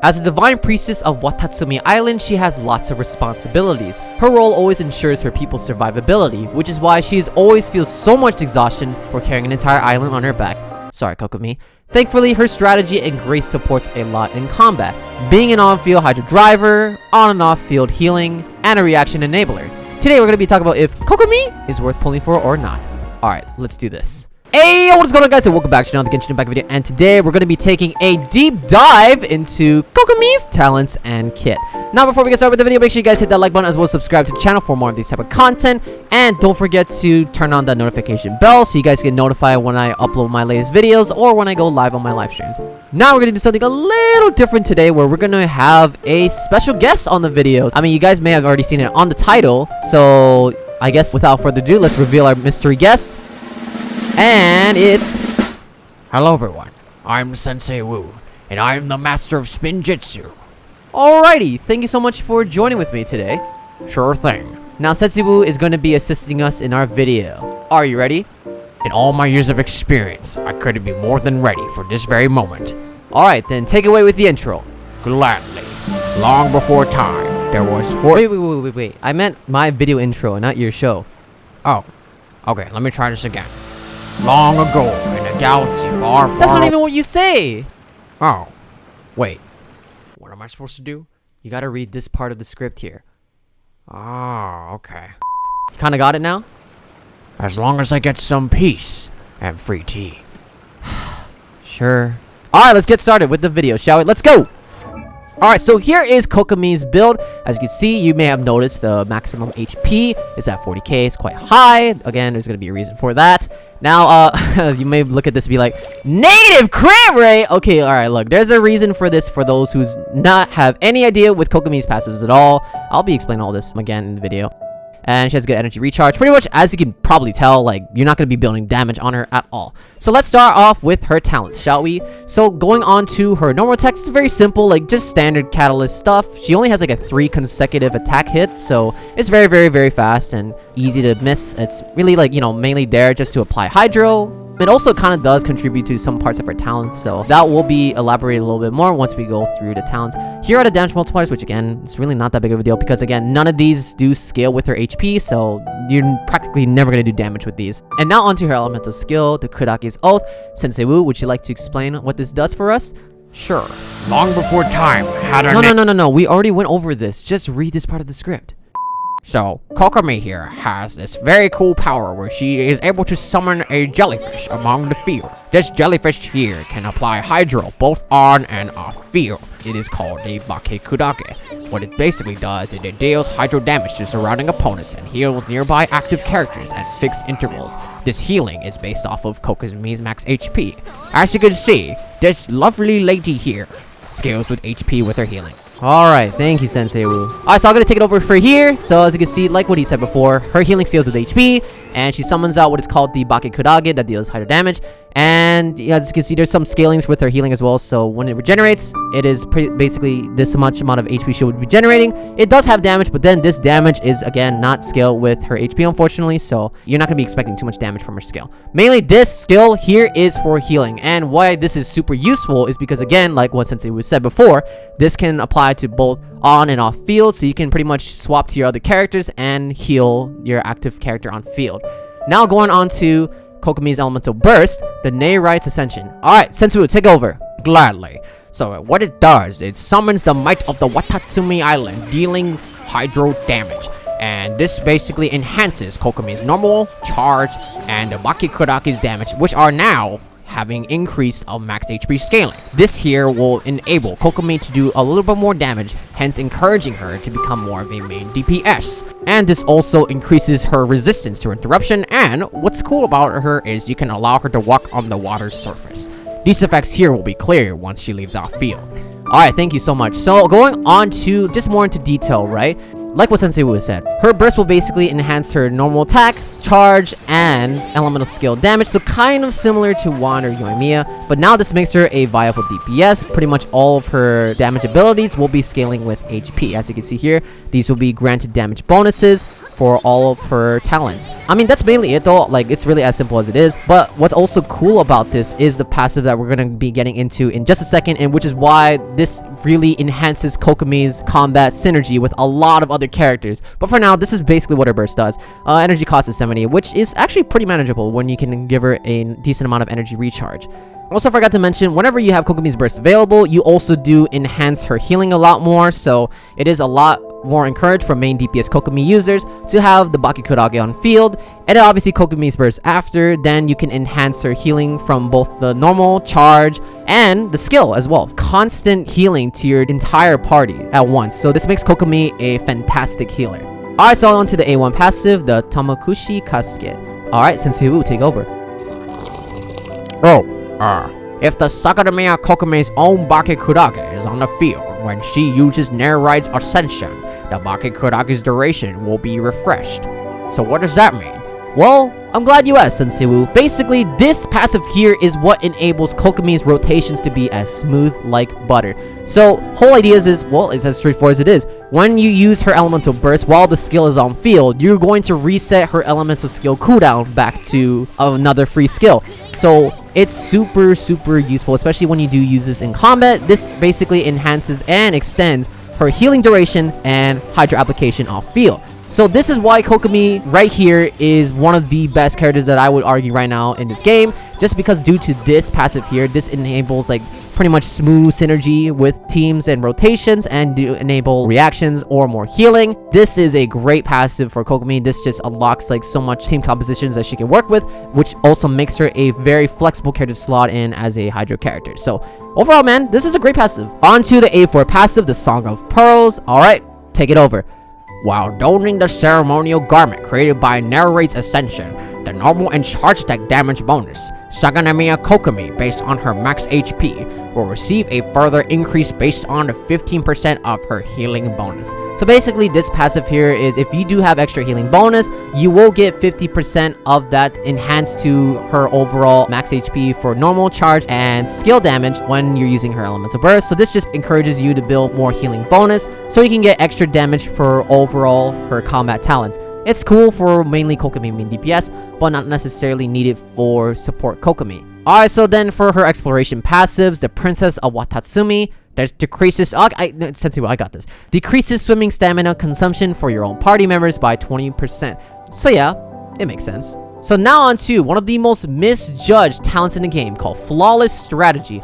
As a divine priestess of Watatsumi Island, she has lots of responsibilities. Her role always ensures her people's survivability, which is why she always feels so much exhaustion for carrying an entire island on her back. Sorry, Kokomi. Thankfully, her strategy and grace supports a lot in combat, being an on-field Hydro driver, on and off-field healing, and a reaction enabler. Today, we're going to be talking about if Kokomi is worth pulling for or not. Alright, let's do this. Hey, what is going on, guys, and welcome back to another Genshin Impact video, and today we're going to be taking a deep dive into Kokomi's talents and kit. Now, before we get started with the video, make sure you guys hit that like button as well as subscribe to the channel for more of these type of content, and don't forget to turn on that notification bell so you guys get notified when I upload my latest videos or when I go live on my live streams. Now, we're going to do something a little different today where we're going to have a special guest on the video. I mean, you guys may have already seen it on the title, so I guess without further ado, let's reveal our mystery guest. And it's... Hello everyone, I'm Sensei Wu, and I'm the master of Spinjitzu. Alrighty, thank you so much for joining with me today. Sure thing. Now Sensei Wu is going to be assisting us in our video. Are you ready? In all my years of experience, I couldn't be more than ready for this very moment. Alright, then take it away with the intro. Gladly. Long before time, there was Wait. I meant my video intro, not your show. Oh, okay, let me try this again. Long ago, in a galaxy far, far... That's not even what you say! Oh, wait. What am I supposed to do? You gotta read this part of the script here. Oh, okay. You kinda got it now? As long as I get some peace and free tea. Sure. Alright, let's get started with the video, shall we? Let's go! Alright, so here is Kokomi's build. As you can see, you may have noticed the maximum HP is at 40k. It's quite high. Again, there's going to be a reason for that. Now, you may look at this and be like, negative crit rate! Okay, alright, look, there's a reason for this for those who's not have any idea with Kokomi's passives at all. I'll be explaining all this again in the video. And she has good energy recharge. Pretty much, as you can probably tell, like, you're not going to be building damage on her at all. So let's start off with her talents, shall we? So going on to her normal attacks, it's very simple, like just standard catalyst stuff. She only has like a 3 consecutive attack hit, so it's very fast and easy to miss. It's really like, you know, mainly there just to apply Hydro. It also kind of does contribute to some parts of her talents, so that will be elaborated a little bit more once we go through the talents. Here are the damage multipliers, which again, it's really not that big of a deal because again, none of these do scale with her HP, so you're practically never going to do damage with these. And now onto her elemental skill, the Kudaki's Oath. Sensei Wu, would you like to explain what this does for us? Sure. Long before time had a... No, we already went over this. Just read this part of the script. So, Kokomi here has this very cool power where she is able to summon a jellyfish among the field. This jellyfish here can apply Hydro both on and off field. It is called a Bake Kudake. What it basically does is it deals Hydro damage to surrounding opponents and heals nearby active characters at fixed intervals. This healing is based off of Kokomi's max HP. As you can see, this lovely lady here scales with HP with her healing. Alright, thank you, Sensei Wu. Alright, so I'm gonna take it over for here. So as you can see, like what he said before, her healing scales with HP, and she summons out what is called the Bake Kudage that deals higher damage. And as you can see, there's some scalings with her healing as well. So when it regenerates, it is basically this much amount of HP she would be generating. It does have damage, but then this damage is again not scaled with her HP, unfortunately. So you're not gonna be expecting too much damage from her skill. Mainly, this skill here is for healing, and why this is super useful is because again, like what Sensei Wu said before, this can apply to both on and off field, so you can pretty much swap to your other characters and heal your active character on field. Now going on to Kokomi's elemental burst, the Neyrite's Ascension. Alright, Sensei Wu, take over. Gladly. So what it does, it summons the might of the Watatsumi Island, dealing Hydro damage. And this basically enhances Kokomi's normal, charge, and the Bake Kudaki's damage, which are now having increased of max HP scaling. This here will enable Kokomi to do a little bit more damage, hence encouraging her to become more of a main DPS. And this also increases her resistance to interruption, and what's cool about her is you can allow her to walk on the water's surface. These effects here will be clear once she leaves off field. Alright, thank you so much. So going on to just more into detail, right? Like what Sensei Wu said, her burst will basically enhance her normal attack, charge, and elemental skill damage, so kind of similar to Wand or Yoimiya, but now this makes her a viable DPS. Pretty much all of her damage abilities will be scaling with HP. As you can see here, these will be granted damage bonuses for all of her talents. I mean, that's mainly it though. Like, it's really as simple as it is. But what's also cool about this is the passive that we're gonna be getting into in just a second, and which is why this really enhances Kokomi's combat synergy with a lot of other characters. But for now, this is basically what her burst does. Energy cost is 70, which is actually pretty manageable when you can give her a decent amount of energy recharge. Also, forgot to mention, whenever you have Kokomi's burst available, you also do enhance her healing a lot more, so it is a lot more encouraged for main DPS Kokomi users to have the Bakikurage on field, and then obviously Kokomi's burst after. Then you can enhance her healing from both the normal, charge, and the skill as well. Constant healing to your entire party at once, so this makes Kokomi a fantastic healer. Alright, so on to the A1 passive, the Tamakushi Kasuke. Alright, Sensei Wu, take over. If the Sakadamiya Kokomi's own Bakikurage is on the field when she uses Nerite's Ascension, the Bakikurage's duration will be refreshed. So what does that mean? Well, I'm glad you asked, Sensei Wu. Basically, this passive here is what enables Kokomi's rotations to be as smooth like butter. So, whole idea is, well, it's as straightforward as it is. When you use her elemental burst while the skill is on field, you're going to reset her elemental skill cooldown back to another free skill. So, it's super useful, especially when you do use this in combat. This basically enhances and extends her healing duration and Hydra application off field. So this is why Kokomi right here is one of the best characters that I would argue right now in this game, just because due to this passive here, this enables like pretty much smooth synergy with teams and rotations, and do enable reactions or more healing. This is a great passive for Kokomi. This just unlocks like so much team compositions that she can work with, which also makes her a very flexible character to slot in as a Hydro character. So overall, man, this is a great passive. On to the A4 passive, the Song of Pearls. Alright, take it over. While donning the ceremonial garment created by Narrate's Ascension, the normal and charge attack damage bonus, Saganamiya Kokomi, based on her max HP, will receive a further increase based on the 15% of her healing bonus. So basically, this passive here is if you do have extra healing bonus, you will get 50% of that enhanced to her overall max HP for normal, charge, and skill damage when you're using her elemental burst. So this just encourages you to build more healing bonus so you can get extra damage for overall her combat talents. It's cool for mainly Kokomi main DPS, but not necessarily needed for support Kokomi. Alright, so then for her exploration passives, the Princess of Watatsumi, there's decreases, Sensei, I got this. Decreases swimming stamina consumption for your own party members by 20%. So yeah, it makes sense. So now on to one of the most misjudged talents in the game called Flawless Strategy.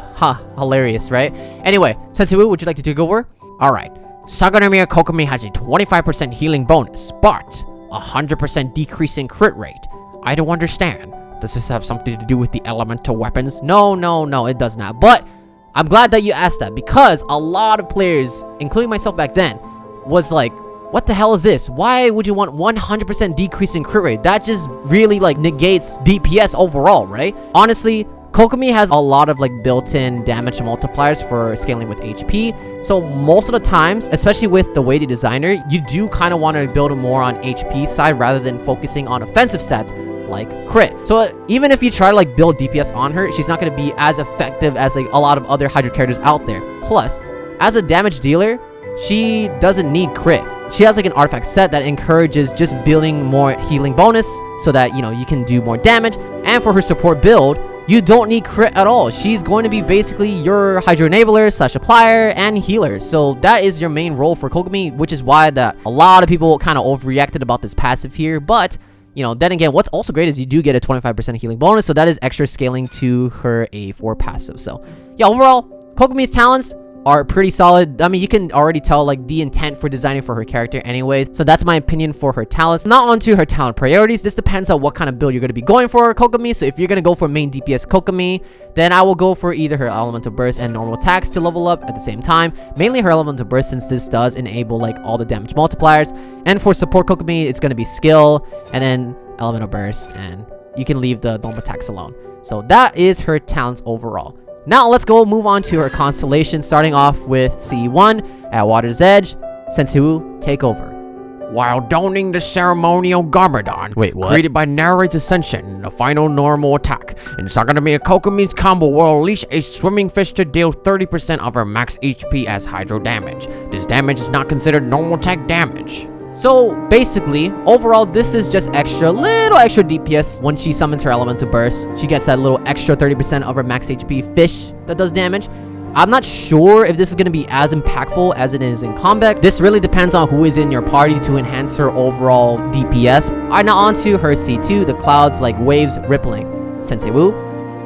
Hilarious, right? Anyway, Sensei Wu, would you like to take over? Alright, Saganamiya Kokomi has a 25% healing bonus, but 100% decrease in crit rate. I don't understand. Does this have something to do with the elemental weapons? No, it does not. But I'm glad that you asked that, because a lot of players, including myself back then, was like, what the hell is this? Why would you want 100% decrease in crit rate? That just really like negates DPS overall, right? Honestly, Kokomi has a lot of like built-in damage multipliers for scaling with HP. So most of the times, especially with the way they design her, you do kind of want to build more on HP side rather than focusing on offensive stats like crit. So even if you try to like build DPS on her, she's not going to be as effective as like a lot of other Hydra characters out there. Plus, as a damage dealer, she doesn't need crit. She has like an artifact set that encourages just building more healing bonus so that, you know, you can do more damage. And for her support build, you don't need crit at all. She's going to be basically your Hydro enabler / applier and healer. So that is your main role for Kokomi, which is why that a lot of people kind of overreacted about this passive here. But you know, then again, what's also great is you do get a 25% healing bonus, so that is extra scaling to her A4 passive. So yeah, overall, Kokomi's talents are pretty solid. I mean, you can already tell like the intent for designing for her character anyways. So that's my opinion for her talents. Now onto her talent priorities. This depends on what kind of build you're going to be going for Kokomi. So if you're going to go for main DPS Kokomi, then I will go for either her elemental burst and normal attacks to level up at the same time. Mainly her elemental burst, since this does enable like all the damage multipliers. And for support Kokomi, it's going to be skill and then elemental burst, and you can leave the normal attacks alone. So that is her talents overall. Now let's go move on to her constellation, starting off with CE1 at Water's Edge. Sensei Wu, take over. While donning the ceremonial Garmadon, created by Narrate's Ascension, the final normal attack, and Saganamiya Kokomi's combo will unleash a swimming fish to deal 30% of her max HP as hydro damage. This damage is not considered normal attack damage. So basically, overall, this is just little extra DPS when she summons her elemental burst. She gets that little extra 30% of her max HP fish that does damage. I'm not sure if this is going to be as impactful as it is in combat. This really depends on who is in your party to enhance her overall DPS. Alright, now on to her C2, the clouds like waves rippling. Sensei Wu.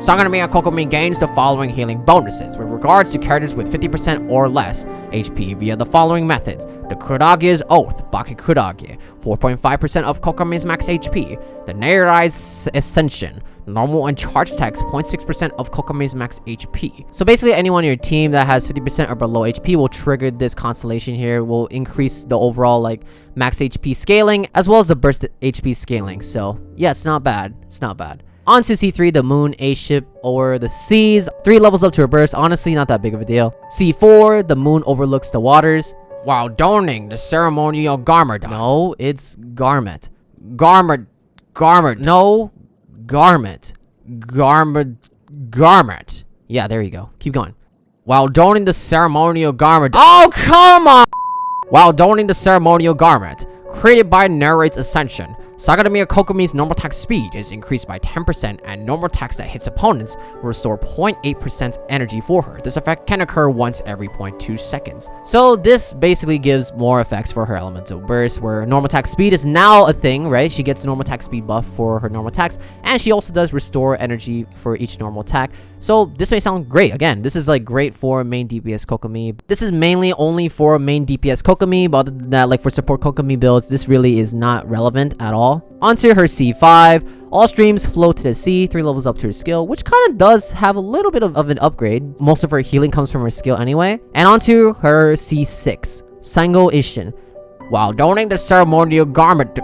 Sanganami and Kokomi gains the following healing bonuses with regards to characters with 50% or less HP via the following methods. The Kurage's Oath, Baki Kurage, 4.5% of Kokomi's max HP. The Neirei's Ascension, normal and charge attacks, 0.6% of Kokomi's max HP. So basically anyone on your team that has 50% or below HP will trigger this constellation here, will increase the overall like max HP scaling as well as the burst HP scaling. So yeah, it's not bad. It's not bad. On to C3, the moon, A-ship, or the seas. 3 levels up to her burst. Honestly, not that big of a deal. C4, the moon overlooks the waters. While donning the ceremonial garment. No, it's garment. Garment. No, garment. Garment. Yeah, there you go. Keep going. While donning the ceremonial garment. Oh, come on! While donning the ceremonial garment. Created by Narrate's Ascension, Sagadamiya Kokomi's normal attack speed is increased by 10%, and normal attacks that hits opponents will restore 0.8% energy for her. This effect can occur once every 0.2 seconds. So this basically gives more effects for her elemental burst, where normal attack speed is now a thing, right? She gets normal attack speed buff for her normal attacks, and she also does restore energy for each normal attack. So this may sound great. Again, this is like great for main DPS Kokomi. This is mainly only for main DPS Kokomi, but other than that, like for support Kokomi builds, this really is not relevant at all. Onto her C5. All streams flow to the sea, 3 levels up to her skill, which kind of does have a little bit of an upgrade. Most of her healing comes from her skill anyway. And onto her C6. Sango Ishin. While donning the ceremonial garment.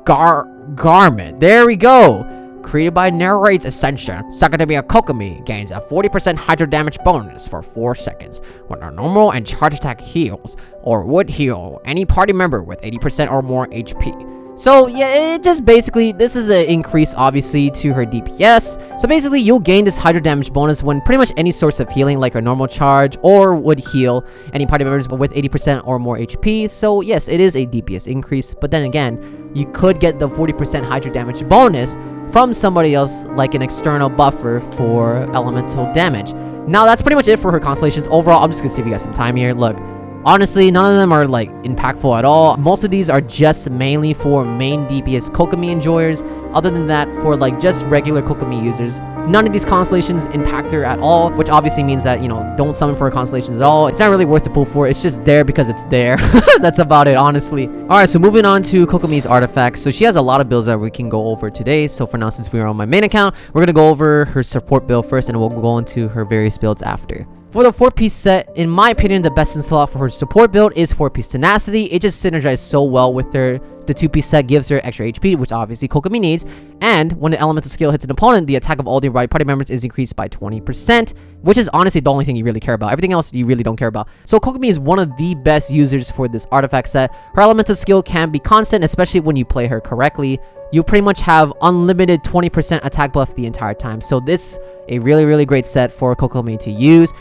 Garment. There we go. Created by Narrate's Ascension, Sakadamiya Kokomi gains a 40% hydro damage bonus for 4 seconds when a normal and charge attack heals, or would heal any party member with 80% or more HP. So yeah, it just basically, this is an increase obviously to her DPS. So basically you'll gain this hydro damage bonus when pretty much any source of healing like a normal charge or would heal any party members with 80% or more HP. So yes, it is a DPS increase, but then again, you could get the 40% hydro damage bonus from somebody else like an external buffer for elemental damage. Now that's pretty much it for her constellations. Overall, I'm just gonna save you guys some time here. Look, honestly, none of them are like impactful at all. Most of these are just mainly for main DPS Kokomi enjoyers. Other than that, for like just regular Kokomi users, none of these constellations impact her at all, which obviously means that, you know, don't summon for her constellations at all. It's not really worth the pull for. It's just there because it's there. That's about it, honestly. Alright, so moving on to Kokomi's artifacts. So she has a lot of builds that we can go over today. So for now, since we are on my main account, we're gonna go over her support build first, and we'll go into her various builds after. For the 4-piece set, in my opinion, the best in slot for her support build is 4-piece Tenacity. It just synergizes so well with her. The 2-piece set gives her extra HP, which obviously Kokomi needs. And when the elemental skill hits an opponent, the attack of all the party members is increased by 20%, which is honestly the only thing you really care about. Everything else you really don't care about. So Kokomi is one of the best users for this artifact set. Her elemental skill can be constant, especially when you play her correctly. You pretty much have unlimited 20% attack buff the entire time. So this is a really great set for Kokomi to use.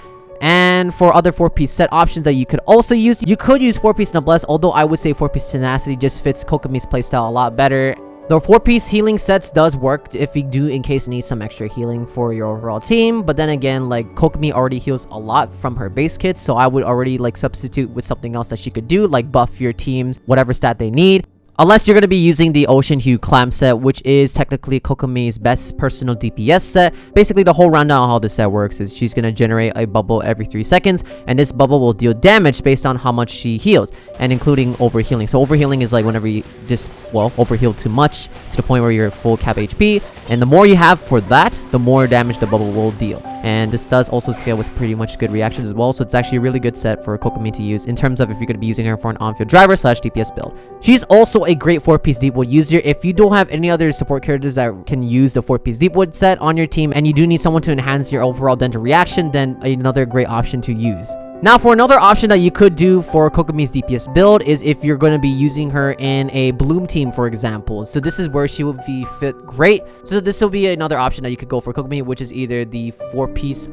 And for other 4-piece set options that you could also use, you could use 4-piece Noblesse, although I would say 4-piece Tenacity just fits Kokomi's playstyle a lot better. The 4-piece healing sets does work if you do in case you need some extra healing for your overall team, but then again, like Kokomi already heals a lot from her base kit, so I would already like substitute with something else that she could do, like buff your teams whatever stat they need. Unless you're going to be using the Ocean Hue Clam set, which is technically Kokomi's best personal DPS set. Basically, the whole rundown on how this set works is she's going to generate a bubble every 3 seconds, and this bubble will deal damage based on how much she heals, and including overhealing. So overhealing is like whenever you just, well, overheal too much to the point where you're full cap HP, and the more you have for that, the more damage the bubble will deal. And this does also scale with pretty much good reactions as well, so it's actually a really good set for Kokomi to use in terms of if you're going to be using her for an on-field driver / DPS build. She's also a great 4-piece Deepwood user. If you don't have any other support characters that can use the 4-piece Deepwood set on your team, and you do need someone to enhance your overall dental reaction, then another great option to use. Now for another option that you could do for Kokomi's DPS build is if you're going to be using her in a Bloom team, for example. So this is where she would be fit great. So this will be another option that you could go for Kokomi, which is either the 4-piece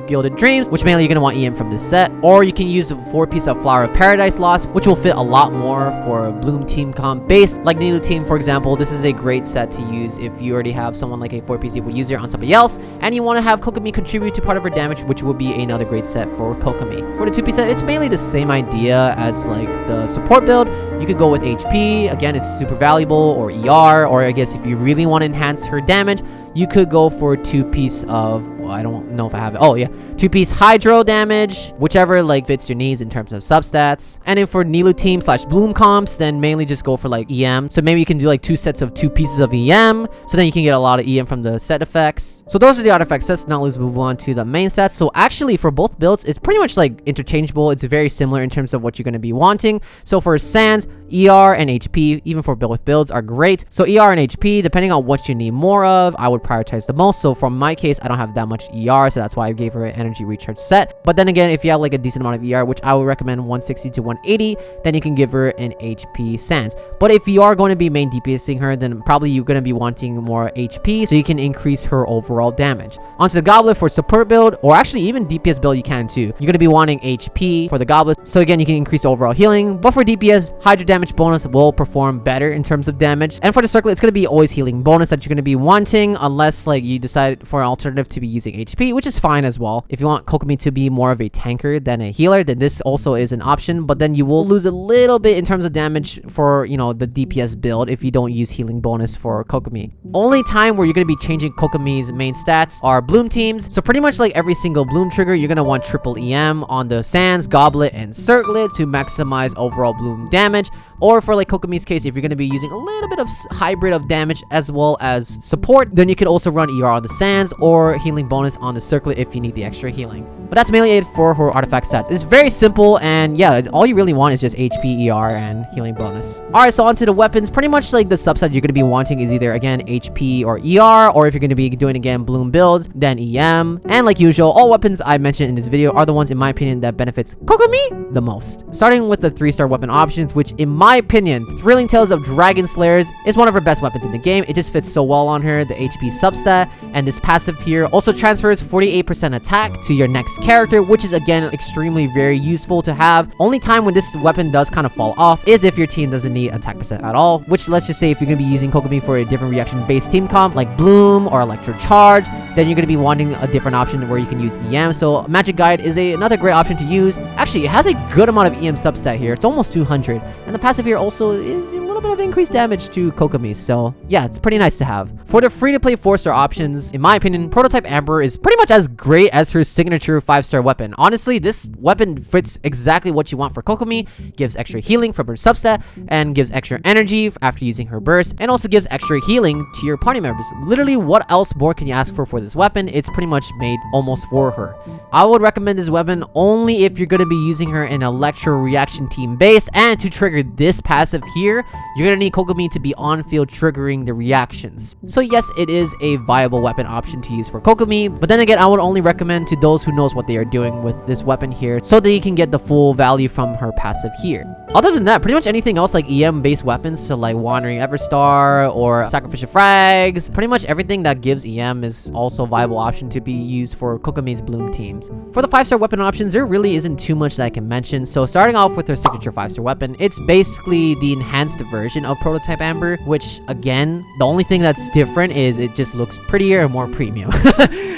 Gilded Dreams, which mainly you're going to want EM from this set, or you can use the 4-piece of Flower of Paradise Lost, which will fit a lot more for a Bloom team comp base. Like Nilu team, for example, this is a great set to use if you already have someone like a 4-piece able user on somebody else, and you want to have Kokomi contribute to part of her damage, which would be another great set for Kokomi. For the 2-piece set, it's mainly the same idea as like the support build. You could go with HP, again it's super valuable, or ER, or I guess if you really want to enhance her damage, you could go for 2-piece of, well, I don't know if I have it. Oh yeah, 2-piece Hydro damage, whichever like fits your needs in terms of substats. And then for Nilu team / Bloom comps, then mainly just go for like EM. So maybe you can do like 2 sets of 2 pieces of EM, so then you can get a lot of EM from the set effects. So those are the artifact sets. Now let's move on to the main sets. So actually for both builds, it's pretty much like interchangeable. It's very similar in terms of what you're going to be wanting. So for Sands, ER and HP, even for both builds, are great. So ER and HP, depending on what you need more of, I would prioritize the most. So from my case, I don't have that much ER, so that's why I gave her an energy recharge set. But then again, if you have like a decent amount of ER, which I would recommend 160 to 180, then you can give her an HP Sands. But if you are going to be main DPSing her, then probably you're going to be wanting more HP, so you can increase her overall damage. Onto the Goblet for support build, or actually even DPS build, you can too. You're going to be wanting HP for the Goblet, so again, you can increase overall healing. But for DPS, Hydro damage bonus will perform better in terms of damage. And for the Circlet, it's going to be always healing bonus that you're going to be wanting, unless like you decide for an alternative to be using HP, which is fine as well. If you want Kokomi to be more of a tanker than a healer, then this also is an option, but then you will lose a little bit in terms of damage for, you know, the DPS build if you don't use healing bonus for Kokomi. Only time where you're going to be changing Kokomi's main stats are Bloom teams. So pretty much like every single Bloom trigger, you're going to want triple EM on the Sands, Goblet, and Circlet to maximize overall Bloom damage. Or for like Kokomi's case, if you're going to be using a little bit of hybrid of damage as well as support, then you could also run ER on the Sands or healing bonus on the Circlet if you need the extra healing. But that's mainly it for her artifact stats. It's very simple, and yeah, all you really want is just HP, ER, and healing bonus. Alright, so onto the weapons. Pretty much like the subset you're going to be wanting is either again HP or ER, or if you're going to be doing again Bloom builds, then EM. And like usual, all weapons I mentioned in this video are the ones in my opinion that benefits Kokomi the most. Starting with the 3-star weapon options, which in my opinion, Thrilling Tales of Dragon Slayers is one of her best weapons in the game. It just fits so well on her. The HP substat and this passive here also transfers 48% attack to your next character, which is again extremely very useful to have. Only time when this weapon does kind of fall off is if your team doesn't need attack percent at all, which let's just say if you're going to be using Kokomi for a different reaction based team comp like Bloom or Electro Charge, then you're going to be wanting a different option where you can use EM. So Magic Guide is another great option to use. Actually, it has a good amount of EM substat here. It's almost 200, and the passive here also is a little bit of increased damage to Kokomi. So yeah, it's pretty nice to have. For the free to play 4-star options, in my opinion, Prototype Amber is pretty much as great as her signature 5-star weapon. Honestly, this weapon fits exactly what you want for Kokomi. Gives extra healing from her substat, and gives extra energy after using her burst, and also gives extra healing to your party members. Literally, what else more can you ask for this weapon? It's pretty much made almost for her. I would recommend this weapon only if you're going to be using her in Electro reaction team base, and to trigger this passive here, you're going to need Kokomi to be on field triggering the reactions. So yes, it is a viable weapon option to use for Kokomi, but then again, I would only recommend to those who knows what they are doing with this weapon here, so that you can get the full value from her passive here. Other than that, pretty much anything else like EM based weapons, so like Wandering Everstar or Sacrificial Frags, pretty much everything that gives EM is also a viable option to be used for Kokomi's Bloom teams. For the 5-star weapon options, there really isn't too much that I can mention. So starting off with her signature 5-star weapon, it's basically the enhanced version of Prototype Amber, which again, the only thing that's different is it just looks prettier and more premium.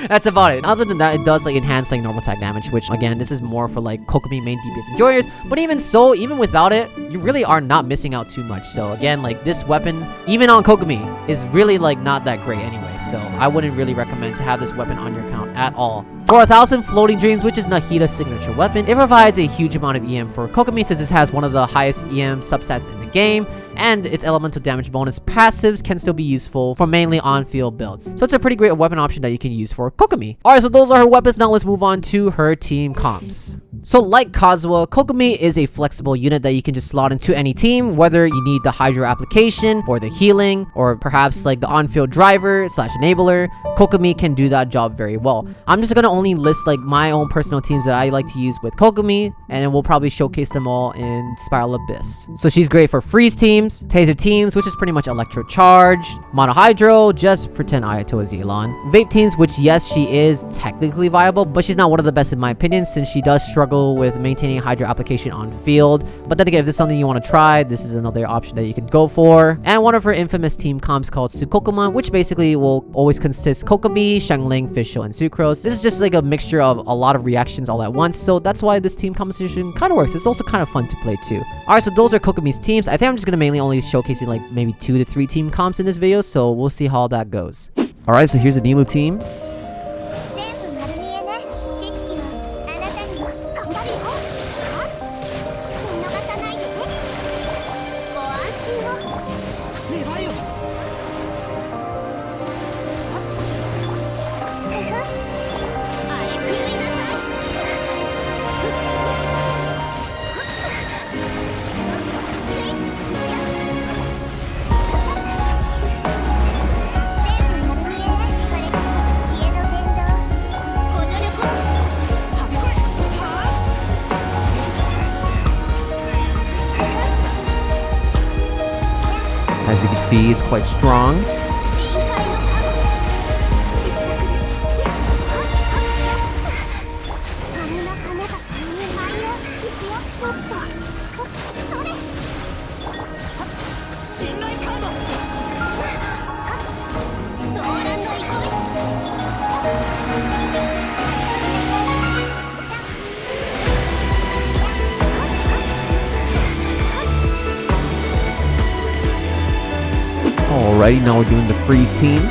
That's about it. Other than that, it does like enhance like normal attack damage, which again, this is more for like Kokomi main DPS enjoyers, but even so, even without it, you really are not missing out too much. So again, like this weapon, even on Kokomi, is really like not that great anyway, so I wouldn't really recommend to have this weapon on your account at all. For 1000 Floating Dreams, which is Nahida's signature weapon, it provides a huge amount of EM for Kokomi since this has one of the highest EM substats in the game, and its elemental damage bonus passives can still be useful for mainly on-field builds. So it's a pretty great weapon option that you can use for Kokomi. Alright, so those are her weapons. Now let's move on to her team comps. So like Kazuha, Kokomi is a flexible unit that you can just slot into any team, whether you need the Hydro application or the healing or perhaps like the on-field driver / enabler. Kokomi can do that job very well. I'm just gonna only list like my own personal teams that I like to use with Kokomi, and then we'll probably showcase them all in Spiral Abyss. So she's great for freeze teams, taser teams, which is pretty much electro charge, mono hydro, just pretend Ayato is Elon, vape teams, which yes, she is technically viable, but she's not one of the best in my opinion, since she does struggle with maintaining hydro application on field. But then again, if this is something you want to try, this is another option that you could go for. And one of her infamous team comps called Sukokuma, which basically will always consist Kokomi, Xiangling, Fischl, and Sucrose. This is just like a mixture of a lot of reactions all at once, so that's why this team composition kind of works. It's also kind of fun to play too. Alright, so those are Kokomi's teams. I think I'm just gonna mainly only showcasing like maybe 2 to 3 team comps in this video, so we'll see how that goes. Alright, so here's the Nilou team. As you can see, it's quite strong. Alrighty, now we're doing the freeze team.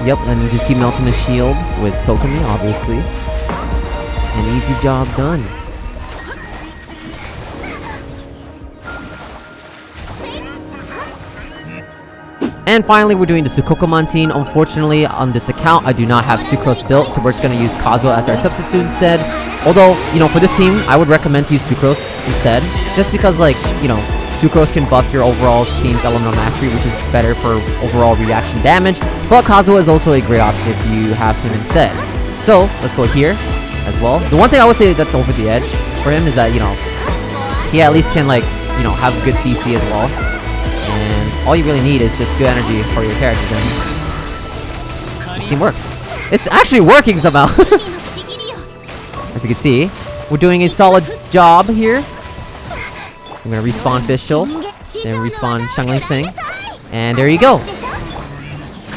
Yep, and you just keep melting the shield with Kokomi, obviously. An easy job done. And finally, we're doing the Sukokomon team. Unfortunately, on this account, I do not have Sucrose built, so we're just going to use Kazuha as our substitute instead. Although, you know, for this team, I would recommend to use Sucrose instead. Just because, like, you know, Sucrose can buff your overall team's elemental mastery, which is better for overall reaction damage. But Kazuha is also a great option if you have him instead. So, let's go here as well. The one thing I would say that's over the edge for him is that, you know, he at least can, like, you know, have good CC as well. And all you really need is just good energy for your characters, and this team works. It's actually working somehow. As you can see, we're doing a solid job here. I'm gonna respawn Fischl, then respawn Xiangling's thing, and there you go.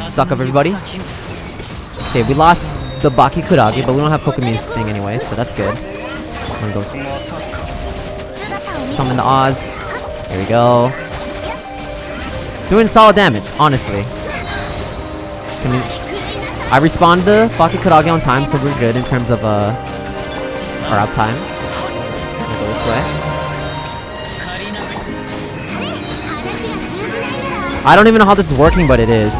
Suck up, everybody. Okay, we lost the Baki Kurage, but we don't have Kokomi's thing anyway, so that's good. I'm gonna go summon the Oz. There we go. Doing solid damage, honestly. I respawned the Baki Kurage on time, so we're good in terms of our uptime. I'm gonna go this way. I don't even know how this is working, but it is.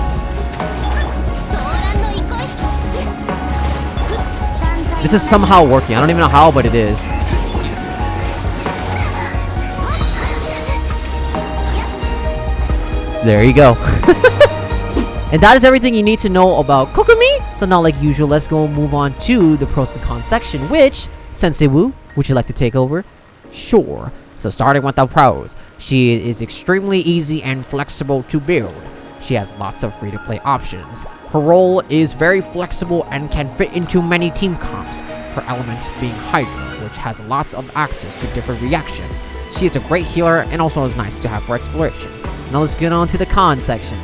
This is somehow working. I don't even know how, but it is. There you go. And that is everything you need to know about Kokomi. So now, like usual, let's go move on to the pros and cons section, which, Sensei Wu, would you like to take over? Sure. So starting with the pros. She is extremely easy and flexible to build. She has lots of free-to-play options. Her role is very flexible and can fit into many team comps, her element being Hydro, which has lots of access to different reactions. She is a great healer and also is nice to have for exploration. Now let's get on to the con section.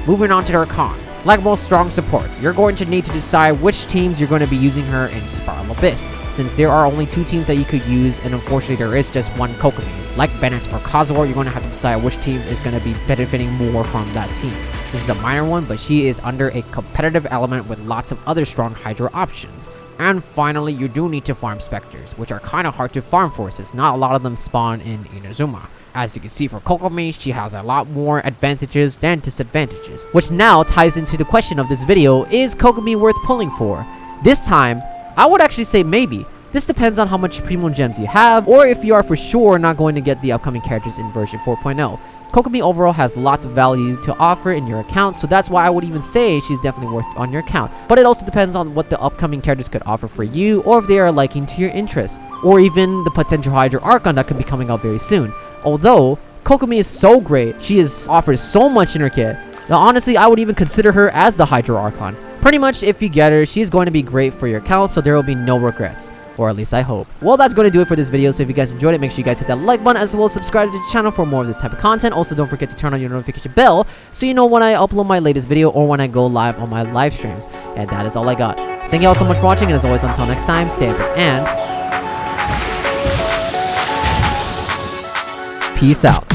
Moving on to her cons. Like most strong supports, you're going to need to decide which teams you're going to be using her in Spiral Abyss, since there are only 2 teams that you could use, and unfortunately there is just one Kokomi. Like Bennett or Kazuo, you're going to have to decide which team is going to be benefiting more from that team. This is a minor one, but she is under a competitive element with lots of other strong Hydro options. And finally, you do need to farm Spectres, which are kind of hard to farm for since not a lot of them spawn in Inazuma. As you can see for Kokomi, she has a lot more advantages than disadvantages. Which now ties into the question of this video, is Kokomi worth pulling for? This time, I would actually say maybe. This depends on how much premium gems you have, or if you are for sure not going to get the upcoming characters in version 4.0. Kokomi overall has lots of value to offer in your account, so that's why I would even say she's definitely worth on your account. But it also depends on what the upcoming characters could offer for you, or if they are liking to your interests, or even the potential Hydro Archon that could be coming out very soon. Although, Kokomi is so great, she offers so much in her kit, that honestly I would even consider her as the Hydro Archon. Pretty much if you get her, she's going to be great for your account, so there will be no regrets. Or at least I hope. Well, that's going to do it for this video, so if you guys enjoyed it, make sure you guys hit that like button as well as subscribe to the channel for more of this type of content. Also, don't forget to turn on your notification bell so you know when I upload my latest video or when I go live on my live streams. And that is all I got. Thank you all so much for watching, and as always, until next time, stay epic and peace out.